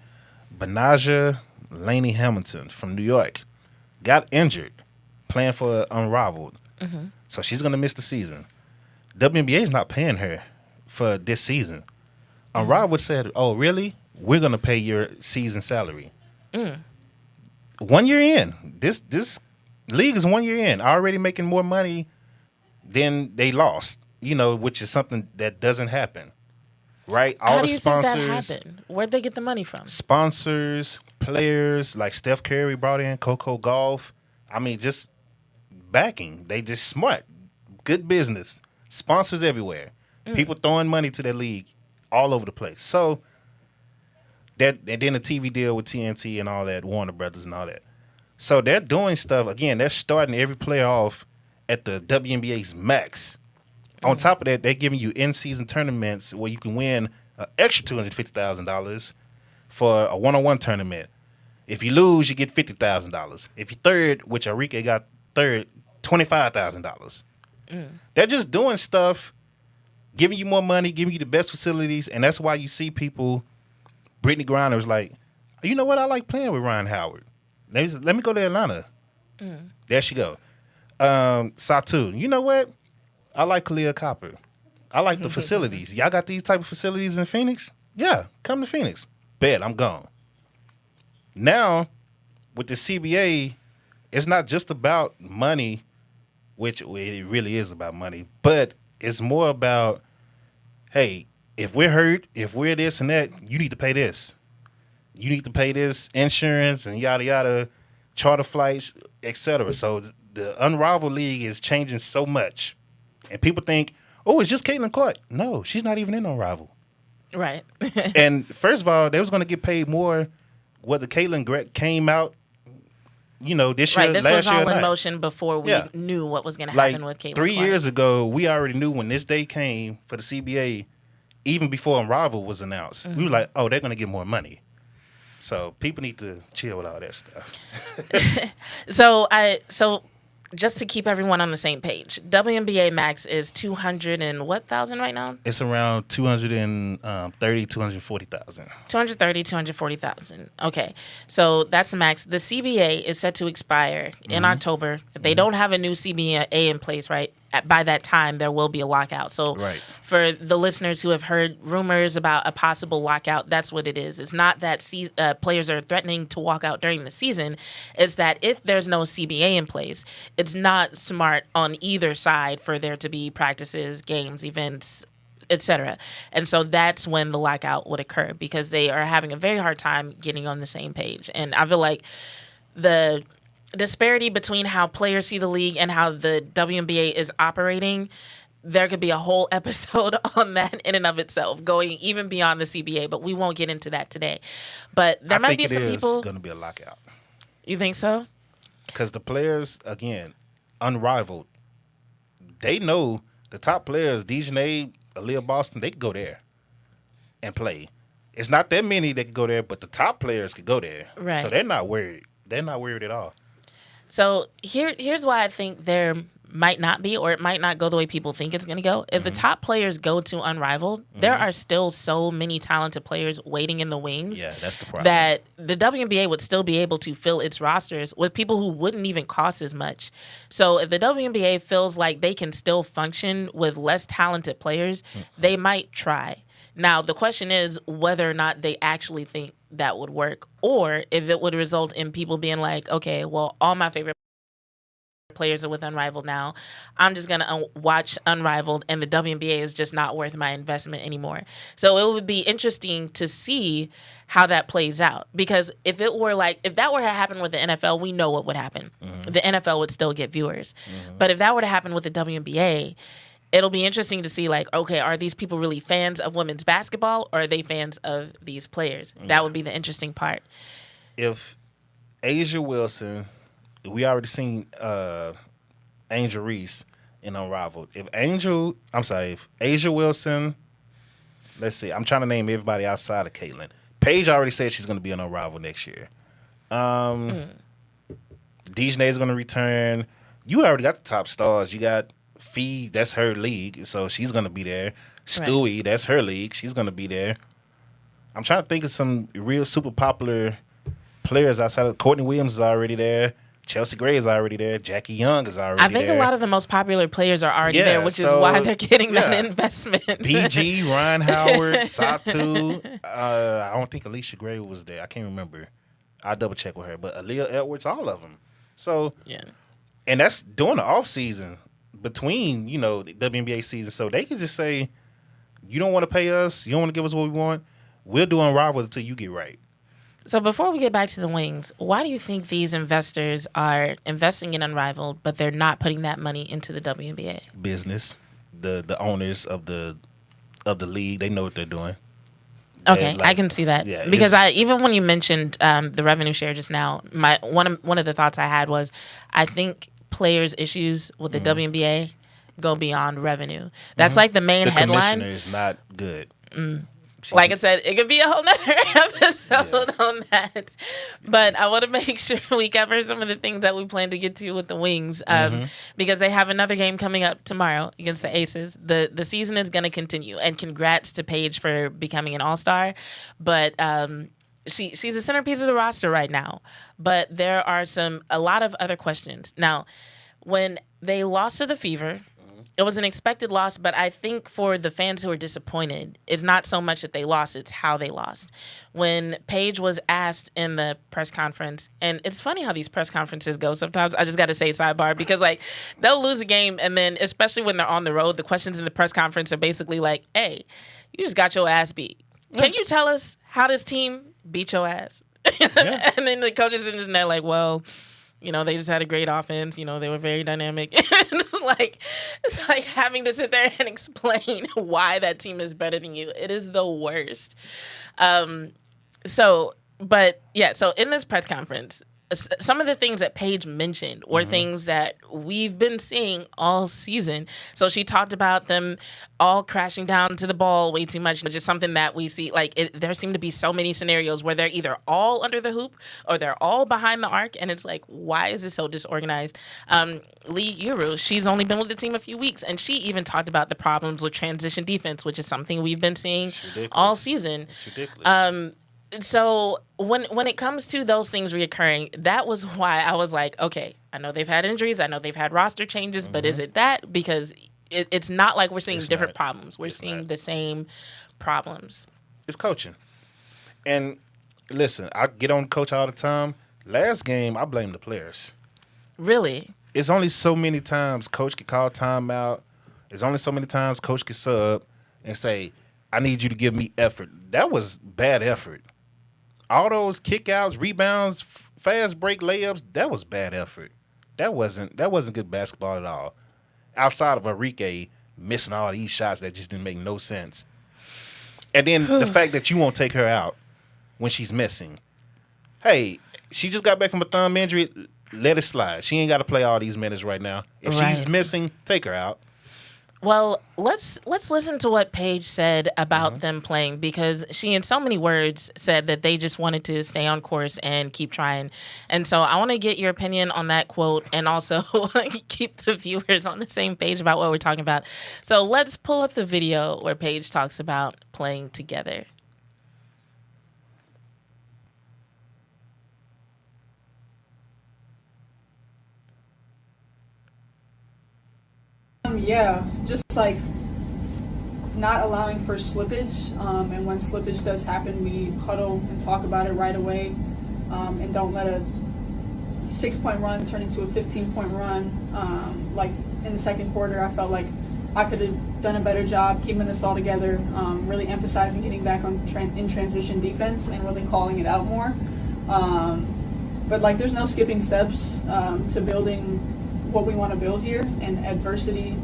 Benaja Laney Hamilton from New York got injured playing for Unrivaled, so she's going to miss the season. WNBA is not paying her for this season. Unrivaled said, "Oh, really? We're going to pay your season salary." 1 year in, this league is 1 year in, already making more money than they lost, which is something that doesn't happen, right? How do you think that happened? Where'd they get the money from? Sponsors, players, like Steph Curry brought in, Coco Golf. I mean, just backing. They just smart. Good business. Sponsors everywhere. People throwing money to their league all over the place. So, and then a TV deal with TNT and all that, Warner Brothers and all that. So they're doing stuff. Again, they're starting every player off at the WNBA's max. On top of that, they're giving you in-season tournaments where you can win an extra $250,000 for a one-on-one tournament. If you lose, you get $50,000. If you're third, which Arike got third, $25,000. They're just doing stuff, giving you more money, giving you the best facilities, and that's why you see people. Brittany Griner was like, you know what? I like playing with Ryan Howard. Let me go to Atlanta. There she go. Satu, you know what? I like Kalia Copper. I like the facilities. Y'all got these type of facilities in Phoenix? Yeah, come to Phoenix. Bet, I'm gone. Now, with the CBA, it's not just about money, which it really is about money, but it's more about, hey, if we're hurt, if we're this and that, you need to pay this. You need to pay this insurance and yada, yada, charter flights, etc. So the Unrivaled League is changing so much, and people think, oh, it's just Caitlin Clark. No, she's not even in Unrivaled. Right. And first of all, they was going to get paid more whether Caitlin came out, this year, This last was year. all in motion before we knew what was going to happen with Caitlin 3 Clark. years ago, we already knew when this day came for the CBA, even before Unrivaled was announced. We were like, oh, they're going to get more money. So people need to chill with all that stuff. So just to keep everyone on the same page, WNBA max is 200 and what thousand right now? It's around 230, 240,000. 230, 240,000. Okay. So that's the max. The CBA is set to expire in October. If they don't have a new CBA in place, right, by that time, there will be a lockout. So for the listeners who have heard rumors about a possible lockout, that's what it is. It's not that players are threatening to walk out during the season. It's that if there's no CBA in place, it's not smart on either side for there to be practices, games, events, etc. And so that's when the lockout would occur because they are having a very hard time getting on the same page. And I feel like the disparity between how players see the league and how the WNBA is operating, there could be a whole episode on that in and of itself, going even beyond the CBA, but we won't get into that today. But there might be some people. It's going to be a lockout. You think so? Because the players, again, Unrivaled, they know the top players, Dejanay, Aaliyah Boston, they could go there and play. It's not that many that could go there, but the top players could go there. Right. So they're not worried. They're not worried at all. So here's why I think there might not be, or it might not go the way people think it's going to go. If the top players go to Unrivaled, there are still so many talented players waiting in the wings. Yeah, that's the problem. That the WNBA would still be able to fill its rosters with people who wouldn't even cost as much. So if the WNBA feels like they can still function with less talented players, they might try. Now, the question is whether or not they actually think that would work, or if it would result in people being like, okay, well, all my favorite players are with Unrivaled now. I'm just going to watch Unrivaled, and the WNBA is just not worth my investment anymore. So it would be interesting to see how that plays out. Because if that were to happen with the NFL, we know what would happen. The NFL would still get viewers. But if that were to happen with the WNBA, it'll be interesting to see, like, okay, are these people really fans of women's basketball, or are they fans of these players? That would be the interesting part. If Asia Wilson, we already seen Angel Reese in Unrivaled. If Asia Wilson, let's see, I'm trying to name everybody outside of Caitlin. Paige already said she's going to be in Unrivaled next year. Dejanay is going to return. You already got the top stars. You got Fee, that's her league, so she's going to be there. Stewie, that's her league. She's going to be there. I'm trying to think of some real super popular players outside of Courtney Williams is already there. Chelsea Gray is already there. Jackie Young is already there. I think a lot of the most popular players are already there, which is why they're getting that investment. DG, Ryan Howard, Satu. I don't think Alicia Gray was there. I can't remember. I'll double check with her. But Aaliyah Edwards, all of them. So, and that's during the off season between, the WNBA season. So they can just say, you don't want to pay us, you don't want to give us what we want, we'll do Unrivaled until you get right. So before we get back to the wings, why do you think these investors are investing in Unrivaled, but they're not putting that money into the WNBA? Business. The owners of the league, they know what they're doing. Okay, I can see that. Yeah, because even when you mentioned the revenue share just now, one of the thoughts I had was, I think players' issues with the WNBA go beyond revenue. That's like the main headline. The commissioner is not good. Like I said, it could be a whole nother episode on that. But I want to make sure we cover some of the things that we plan to get to with the Wings, because they have another game coming up tomorrow against the Aces. The season is going to continue, and congrats to Paige for becoming an All-Star. But she's a centerpiece of the roster right now. But there are a lot of other questions. Now, when they lost to the Fever, it was an expected loss, but I think for the fans who are disappointed, it's not so much that they lost, it's how they lost. When Paige was asked in the press conference, and it's funny how these press conferences go sometimes, I just got to say sidebar, because they'll lose a game, and then especially when they're on the road, the questions in the press conference are basically like, hey, you just got your ass beat. Can you tell us how this team beat your ass? And then the coaches are just there like, well, You know, they just had a great offense. You know, they were very dynamic. It's like having to sit there and explain why that team is better than you. It is the worst. So in this press conference, some of the things that Paige mentioned were things that we've been seeing all season. So she talked about them all crashing down to the ball way too much, which is something that we see. There seem to be so many scenarios where they're either all under the hoop or they're all behind the arc, and it's like, why is this so disorganized? Lee Uru, she's only been with the team a few weeks, and she even talked about the problems with transition defense, which is something we've been seeing all season. It's ridiculous. So when it comes to those things reoccurring, that was why I was like, okay, I know they've had injuries, I know they've had roster changes, but is it that? Because it's not like we're seeing different problems. We're seeing the same problems. It's coaching. And listen, I get on coach all the time. Last game, I blame the players. Really? It's only so many times coach can call timeout. There's only so many times coach can sub and say, I need you to give me effort. That was bad effort. All those kickouts, rebounds, fast break layups, that was bad effort. That wasn't good basketball at all. Outside of Arike missing all these shots that just didn't make no sense. And then the fact that you won't take her out when she's missing. Hey, she just got back from a thumb injury. Let it slide. She ain't got to play all these minutes right now. If she's missing, take her out. Well, let's listen to what Paige said about them playing, because she, in so many words, said that they just wanted to stay on course and keep trying. And so I want to get your opinion on that quote and also keep the viewers on the same page about what we're talking about. So let's pull up the video where Paige talks about playing together. Yeah, just like not allowing for slippage, and when slippage does happen, we huddle and talk about it right away, and don't let a 6-point run turn into a 15-point run. Like in the second quarter, I felt like I could have done a better job keeping this all together, really emphasizing getting back on in transition defense and really calling it out more. But like, there's no skipping steps to building what we want to build here, and adversity.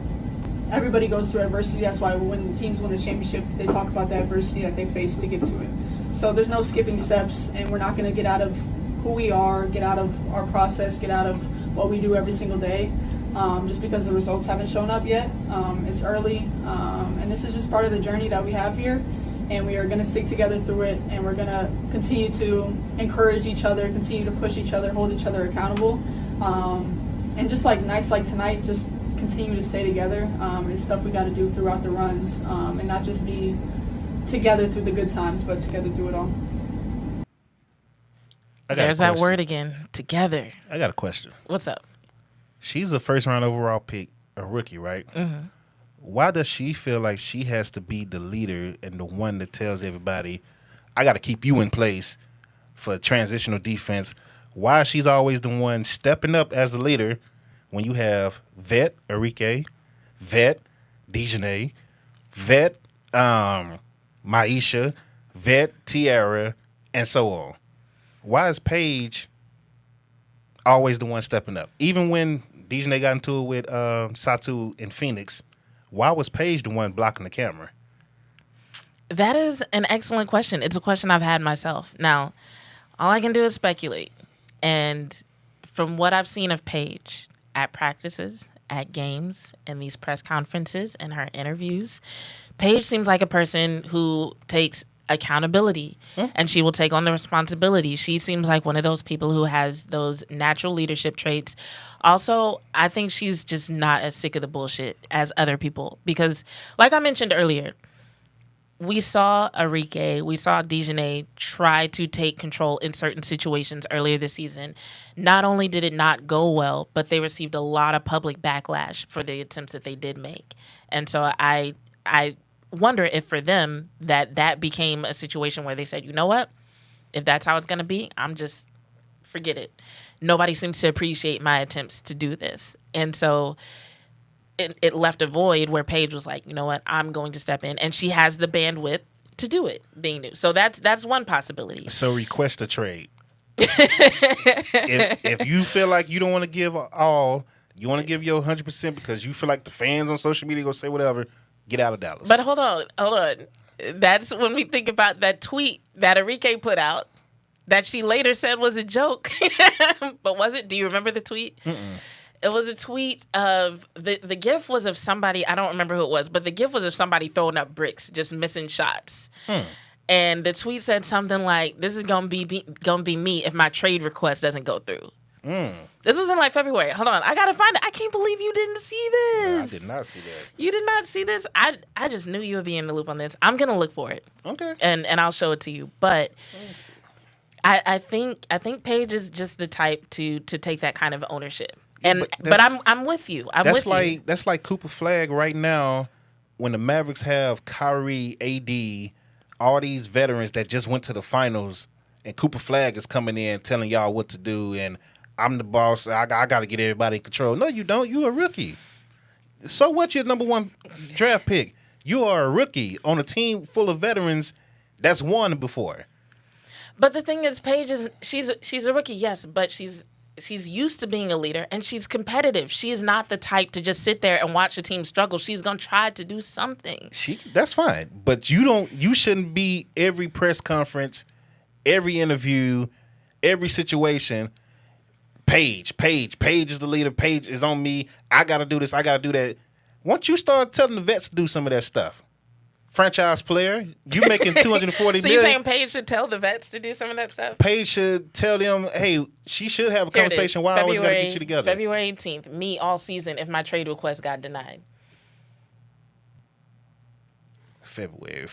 Everybody goes through adversity. That's why when teams win the championship, they talk about the adversity that they face to get to it. So there's no skipping steps, and we're not going to get out of who we are, get out of our process, get out of what we do every single day, just because the results haven't shown up yet. It's early, and this is just part of the journey that we have here, and we are going to stick together through it, and we're going to continue to encourage each other, continue to push each other, hold each other accountable, and just like nights like tonight, just continue to stay together. It's stuff we got to do throughout the runs, and not just be together through the good times, but together through it all. There's that word again, together. I got a question. What's up? She's a first-round overall pick, a rookie, right? Mm-hmm. Why does she feel like she has to be the leader and the one that tells everybody, I got to keep you in place for transitional defense? Why she's always the one stepping up as the leader when you have vet Arike, vet Dejanay, vet Maisha, vet Tiara, and so on? Why is Paige always the one stepping up? Even when Dejanay got into it with Satu in Phoenix, why was Paige the one blocking the camera? That is an excellent question. It's a question I've had myself. Now, all I can do is speculate. And from what I've seen of Paige at practices, at games, and these press conferences and her interviews, Paige seems like a person who takes accountability and she will take on the responsibility. She seems like one of those people who has those natural leadership traits. Also, I think she's just not as sick of the bullshit as other people, because like I mentioned earlier, we saw Arike, we saw Dejanay try to take control in certain situations earlier this season. Not only did it not go well, but they received a lot of public backlash for the attempts that they did make. And so I wonder if for them that became a situation where they said, you know what, if that's how it's going to be, forget it. Nobody seems to appreciate my attempts to do this. And so it left a void where Paige was like, you know what, I'm going to step in. And she has the bandwidth to do it, being new. So that's one possibility. So request a trade. if you feel like you don't want to give all, you want to give your 100% because you feel like the fans on social media gonna say whatever, get out of Dallas. But hold on. That's when we think about that tweet that Arike put out that she later said was a joke. But was it? Do you remember the tweet? Mm-mm. It was a tweet of the gif was of somebody, I don't remember who it was, but the gif was of somebody throwing up bricks, just missing shots. And the tweet said something like, "This is gonna be me if my trade request doesn't go through." This was in like February. Hold on, I gotta find it. I can't believe you didn't see this. No, I did not see that. You did not see this? I just knew you would be in the loop on this. I'm gonna look for it. Okay. And I'll show it to you. But I think Paige is just the type to take that kind of ownership. And but I'm with you. That's like Cooper Flag right now when the Mavericks have Kyrie, AD, all these veterans that just went to the finals, and Cooper Flag is coming in telling y'all what to do, and I'm the boss. I got to get everybody in control. No, you don't. You're a rookie. So what? You're number 1 draft pick. You are a rookie on a team full of veterans that's won before. But the thing is, Paige she's a rookie, yes, but she's used to being a leader, and she's competitive. She is not the type to just sit there and watch the team struggle. She's gonna try to do something. That's fine, but you shouldn't be every press conference, every interview, every situation. Paige is the leader. Paige is on me. I gotta do this. I gotta do that. Once you start telling the vets to do some of that stuff, franchise player, you making $240 so million. So you saying Paige should tell the vets to do some of that stuff? Paige should tell them, hey, she should have a conversation. Why I always got to get you together? February 18th, me all season if my trade request got denied. February.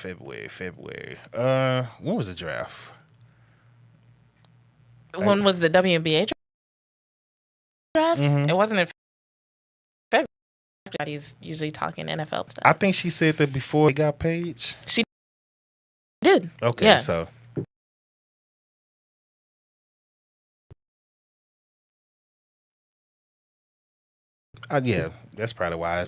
When was the draft? When was the WNBA draft? Mm-hmm. It wasn't in February. Everybody's usually talking NFL stuff. I think she said that before he got Paige. She did. Okay, yeah. So. Yeah, that's probably why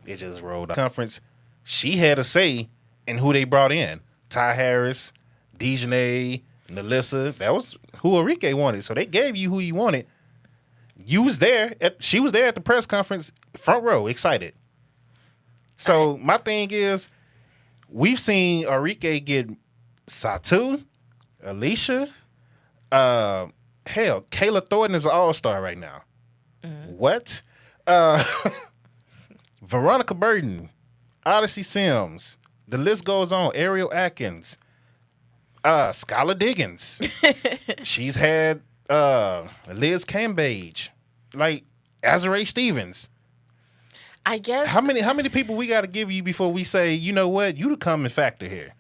it just rolled out. Conference, she had a say in who they brought in. Ty Harris, Dejanay, Nalissa. That was who Arike wanted. So they gave you who you wanted. You was there. She was there at the press conference, front row, excited. So my thing is, we've seen Arike get Satu, Alicia, hell, Kayla Thornton is an all-star right now. What? Veronica Burton, Odyssey Sims. The list goes on. Ariel Atkins, Skylar Diggins. She's had Liz Cambage, like Azarae Stevens. I guess how many people we got to give you before we say, you know what, you the common factor here?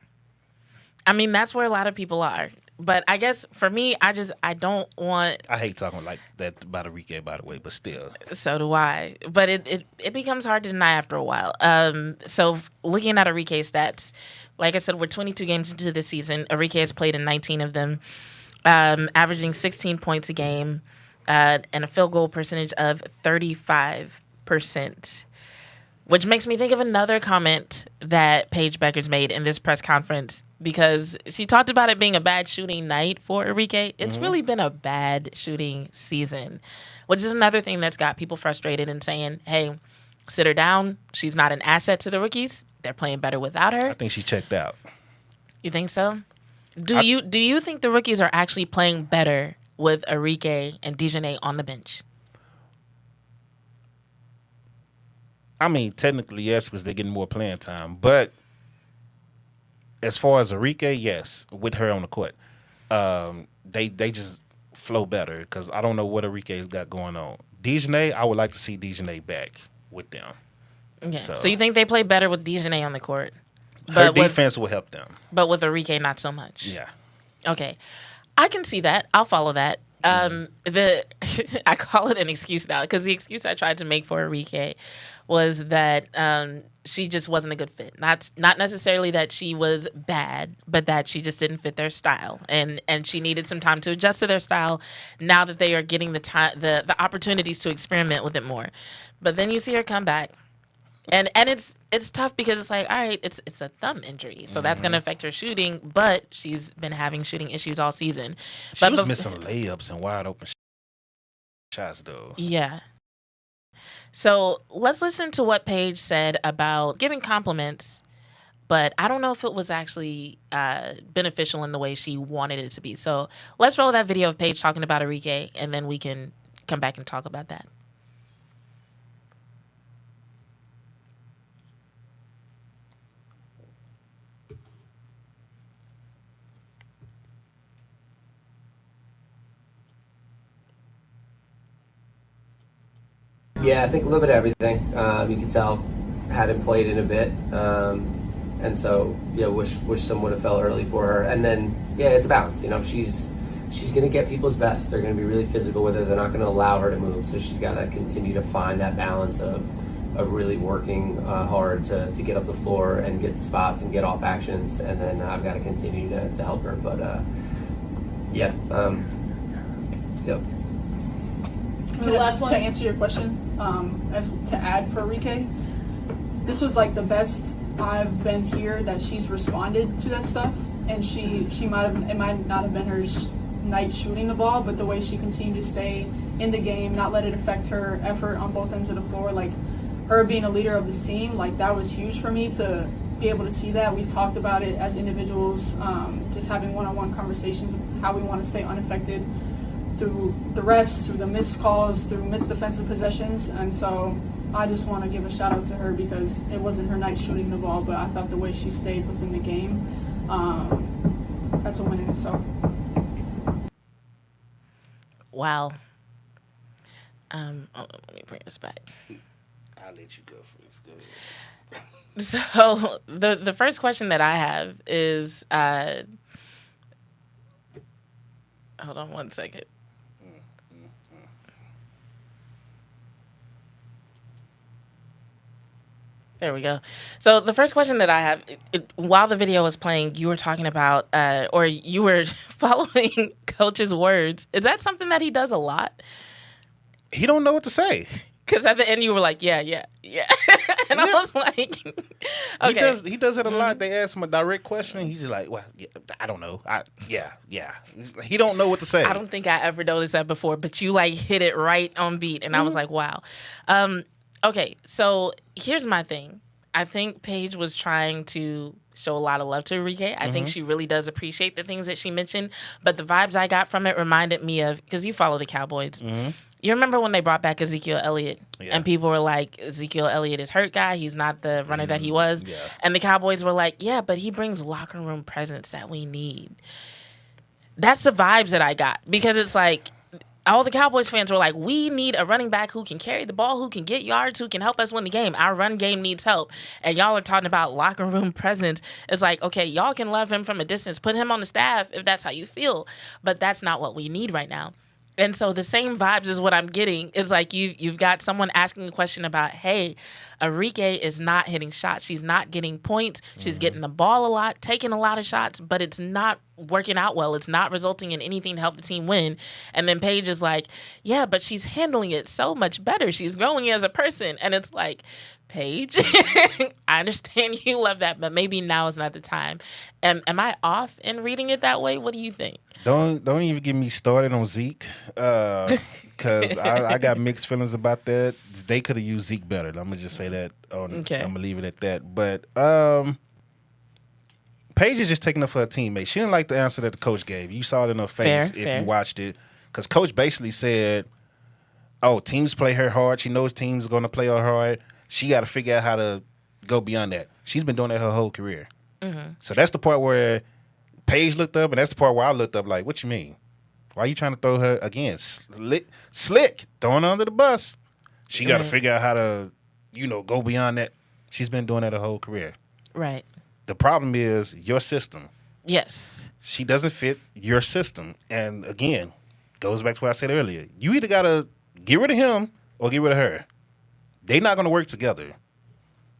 I mean, that's where a lot of people are. But I guess for me, I don't want. I hate talking like that about Arike, by the way, but still. So do I. But it becomes hard to deny after a while. So looking at Arike's stats, like I said, we're 22 games into the season. Arike has played in 19 of them, averaging 16 points a game, and a field goal percentage of 35%. Which makes me think of another comment that Paige Bueckers made in this press conference, because she talked about it being a bad shooting night for Arike. It's really been a bad shooting season, which is another thing that's got people frustrated and saying, hey, sit her down. She's not an asset to the rookies. They're playing better without her. I think she checked out. You think so? Do you think the rookies are actually playing better with Arike and Dejanay on the bench? I mean, technically, yes, because they're getting more playing time. But as far as Arike, yes, with her on the court, they just flow better because I don't know what Arike's got going on. Dejanay, I would like to see Dejanay back with them. Yeah. So you think they play better with Dejanay on the court? Her defense will help them. But with Arike, not so much. Yeah. Okay. I can see that. I'll follow that. I call it an excuse now because the excuse I tried to make for Arike was that she just wasn't a good fit. Not necessarily that she was bad, but that she just didn't fit their style, and she needed some time to adjust to their style. Now that they are getting the opportunities to experiment with it more, but then you see her come back And it's tough because it's like, all right, it's a thumb injury, so that's going to affect her shooting. But she's been having shooting issues all season. She was missing layups and wide open shots, though. Yeah. So let's listen to what Paige said about giving compliments, but I don't know if it was actually beneficial in the way she wanted it to be. So let's roll that video of Paige talking about Arike, and then we can come back and talk about that. Yeah, I think a little bit of everything. You can tell, hadn't played in a bit, and so wish someone would have fell early for her. And then it's a balance. She's gonna get people's best. They're gonna be really physical with her. They're not gonna allow her to move. So she's got to continue to find that balance of really working hard to get up the floor and get the spots and get off actions. And then I've got to continue to help her. But yep. To answer your question, as to add for Arike, this was like the best I've been here that she's responded to that stuff, and it might not have been her night shooting the ball, but the way she continued to stay in the game, not let it affect her effort on both ends of the floor, like her being a leader of this team, like that was huge for me to be able to see that. We've talked about it as individuals, just having one-on-one conversations of how we want to stay unaffected through the refs, through the missed calls, through missed defensive possessions. And so I just want to give a shout out to her because it wasn't her night shooting the ball, but I thought the way she stayed within the game, that's a win in itself. Wow. Let me bring this back. I'll let you go first. Go ahead. So the first question that I have is, hold on one second. There we go. So the first question that I have, while the video was playing, you were talking about, or you were following Coach's words. Is that something that he does a lot? He don't know what to say. Because at the end you were like, yeah. And I was like, okay. He does it a lot. They ask him a direct question, and he's just like, well, I don't know. Yeah. He don't know what to say. I don't think I ever noticed that before, but you like hit it right on beat, and I was like, wow. Okay, so here's my thing. I think Paige was trying to show a lot of love to Arike. I think she really does appreciate the things that she mentioned, but the vibes I got from it reminded me of, because you follow the Cowboys. You remember when they brought back Ezekiel Elliott, and people were like, Ezekiel Elliott is hurt guy. He's not the runner that he was. Yeah. And the Cowboys were like, yeah, but he brings locker room presence that we need. That's the vibes that I got, because it's like, all the Cowboys fans were like, we need a running back who can carry the ball, who can get yards, who can help us win the game. Our run game needs help. And y'all are talking about locker room presence. It's like, okay, y'all can love him from a distance. Put him on the staff if that's how you feel. But that's not what we need right now. And so the same vibes is what I'm getting. It's like you've got someone asking a question about, hey, Arike is not hitting shots. She's not getting points. She's getting the ball a lot, taking a lot of shots, but it's not working out well. It's not resulting in anything to help the team win. And then Paige is like, yeah, but she's handling it so much better. She's growing as a person. And it's like, Paige, I understand you love that, but maybe now is not the time. Am I off in reading it that way? What do you think? Don't even get me started on Zeke, because I got mixed feelings about that. They could have used Zeke better. I'm gonna just say that. Okay. I'm gonna leave it at that. But Paige is just taking up for her teammate. She didn't like the answer that the coach gave. You saw it in her face if you watched it, because coach basically said, "Oh, teams play her hard. She knows teams are gonna play her hard. She got to figure out how to go beyond that." She's been doing that her whole career. So that's the part where Paige looked up, and that's the part where I looked up like, what you mean? Why are you trying to throw her again? Slick, throwing her under the bus. She got to figure out how to, go beyond that. She's been doing that her whole career. Right. The problem is your system. Yes. She doesn't fit your system. And again, goes back to what I said earlier. You either got to get rid of him or get rid of her. They're not going to work together.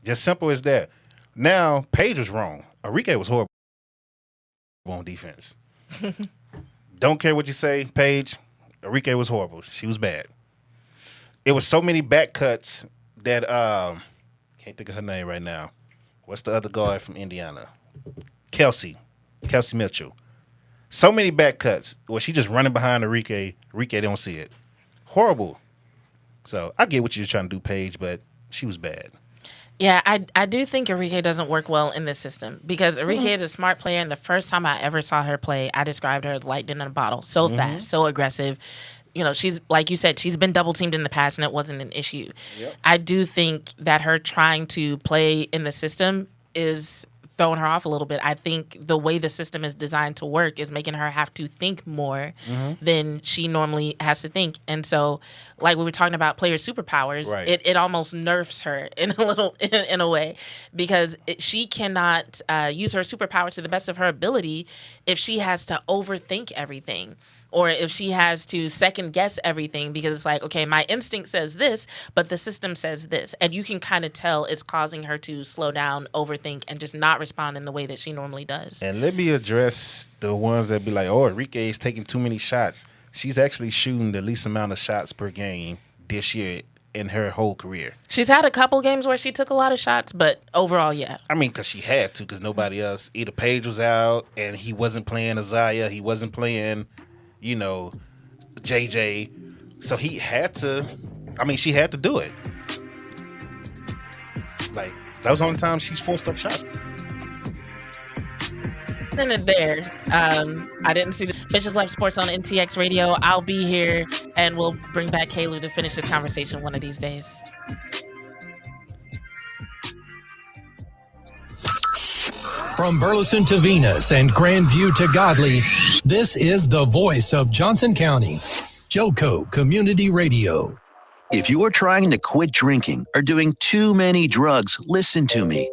Just simple as that. Now, Paige was wrong. Arike was horrible on defense. Don't care what you say, Paige. Arike was horrible. She was bad. It was so many back cuts that Can't think of her name right now. What's the other guard from Indiana? Kelsey Mitchell. So many back cuts. Well, she just running behind Arike. Arike don't see it. Horrible. So I get what you're trying to do, Paige, but she was bad. Yeah, I do think Arike doesn't work well in this system because Arike is a smart player, and the first time I ever saw her play, I described her as lightning in a bottle. So fast, so aggressive. You know, she's, like you said, she's been double teamed in the past, and it wasn't an issue. Yep. I do think that her trying to play in the system is throwing her off a little bit. I think the way the system is designed to work is making her have to think more than she normally has to think. And so, like we were talking about player superpowers, right. it almost nerfs her in a way because she cannot use her superpower to the best of her ability if she has to overthink everything. Or if she has to second guess everything because it's like, okay, my instinct says this, but the system says this. And you can kind of tell it's causing her to slow down, overthink, and just not respond in the way that she normally does. And let me address the ones that be like, oh, Arike is taking too many shots. She's actually shooting the least amount of shots per game this year in her whole career. She's had a couple games where she took a lot of shots, but overall, yeah. I mean, because she had to, because nobody else. Either Paige was out, and he wasn't playing Isaiah. He wasn't playing... JJ. So he had to, she had to do it. Like, that was the only time she's forced up shots. Send it there. I didn't see the Bitches Life Sports on NTX Radio. I'll be here, and we'll bring back K-Lew to finish this conversation one of these days. From Burleson to Venus and Grandview to Godley, this is the voice of Johnson County, Joco Community Radio. If you're trying to quit drinking or doing too many drugs, listen to me.